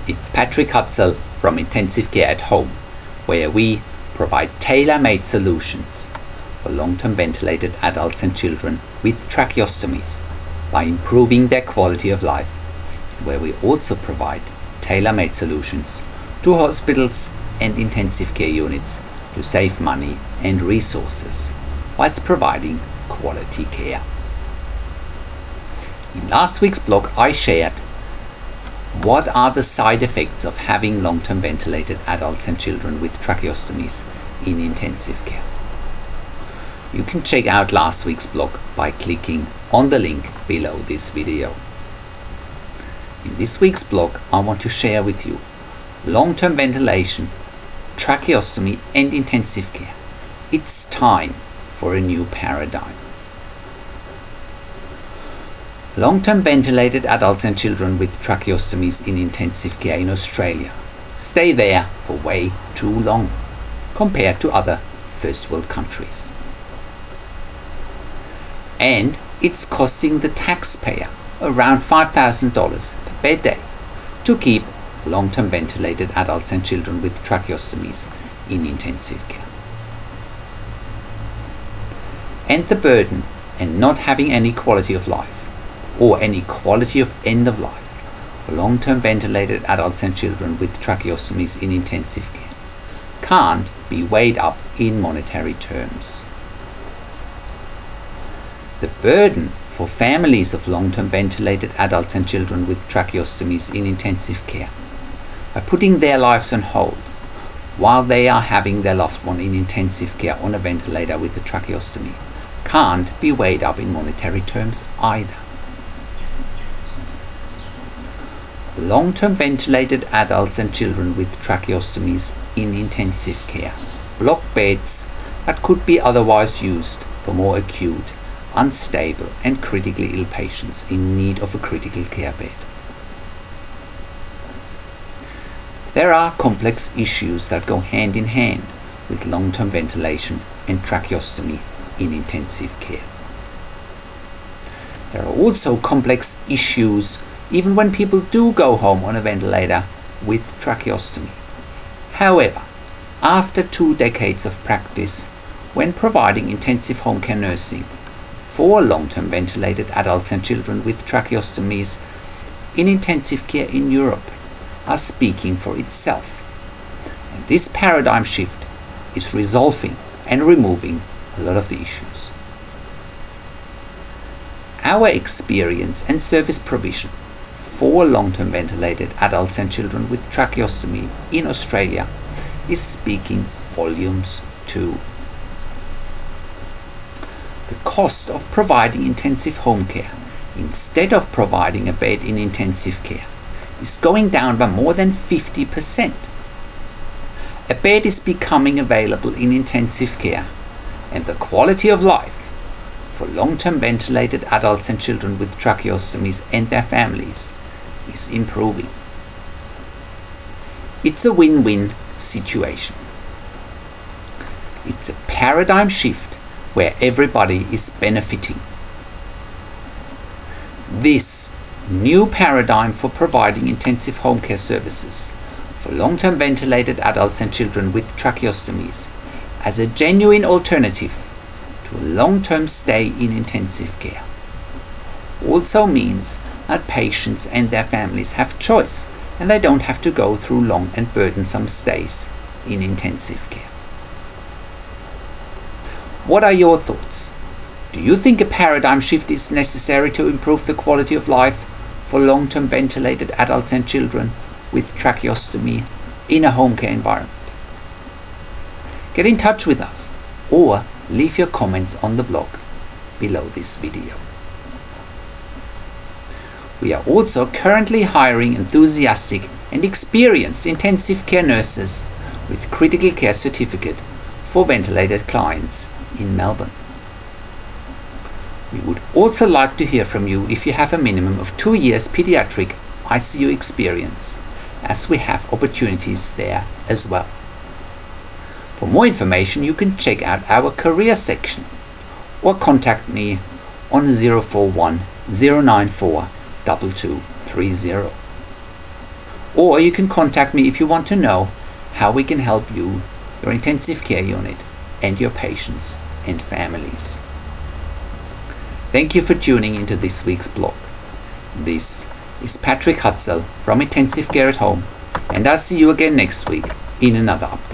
It's Patrick Hutzel from Intensive Care at Home, where we provide tailor-made solutions for long-term ventilated adults and children with tracheostomies by improving their quality of life, where we also provide tailor-made solutions to hospitals and intensive care units to save money and resources whilst providing quality care. In last week's blog I shared what are the side effects of having long-term ventilated adults and children with tracheostomies in intensive care. You can check out last week's blog by clicking on the link below this video. In this week's blog I want to share with you long-term ventilation, tracheostomy and intensive care. It's time for a new paradigm. Long-term ventilated adults and children with tracheostomies in intensive care in Australia stay there for way too long compared to other first world countries. And it's costing the taxpayer around $5,000 per bed day to keep long-term ventilated adults and children with tracheostomies in intensive care. And the burden and not having any quality of life or any quality of end of life for long-term ventilated adults and children with tracheostomies in intensive care can't be weighed up in monetary terms. The burden for families of long-term ventilated adults and children with tracheostomies in intensive care by putting their lives on hold while they are having their loved one in intensive care on a ventilator with a tracheostomy can't be weighed up in monetary terms either. Long-term ventilated adults and children with tracheostomies in intensive care block beds that could be otherwise used for more acute, unstable and critically ill patients in need of a critical care bed. There are complex issues that go hand in hand with long-term ventilation and tracheostomy in intensive care. There are also complex issues even when people do go home on a ventilator with tracheostomy. However, after 2 decades of practice when providing intensive home care nursing for long-term ventilated adults and children with tracheostomies in intensive care in Europe are speaking for itself. And this paradigm shift is resolving and removing a lot of the issues. Our experience and service provision for long-term ventilated adults and children with tracheostomy in Australia is speaking volumes too. The cost of providing intensive home care instead of providing a bed in intensive care is going down by more than 50%. A bed is becoming available in intensive care, and the quality of life for long-term ventilated adults and children with tracheostomies and their families is improving. It's a win-win situation. It's a paradigm shift where everybody is benefiting. This new paradigm for providing intensive home care services for long-term ventilated adults and children with tracheostomies as a genuine alternative to a long-term stay in intensive care also means that patients and their families have choice and they don't have to go through long and burdensome stays in intensive care. What are your thoughts? Do you think a paradigm shift is necessary to improve the quality of life for long-term ventilated adults and children with tracheostomy in a home care environment? Get in touch with us or leave your comments on the blog below this video. We are also currently hiring enthusiastic and experienced intensive care nurses with critical care certificate for ventilated clients in Melbourne. We would also like to hear from you if you have a minimum of 2 years pediatric ICU experience, as we have opportunities there as well. For more information you can check out our career section or contact me on 041 094 2230. Or you can contact me if you want to know how we can help you, your intensive care unit, and your patients and families. Thank you for tuning into this week's blog. This is Patrick Hutzel from Intensive Care at Home, and I'll see you again next week in another update.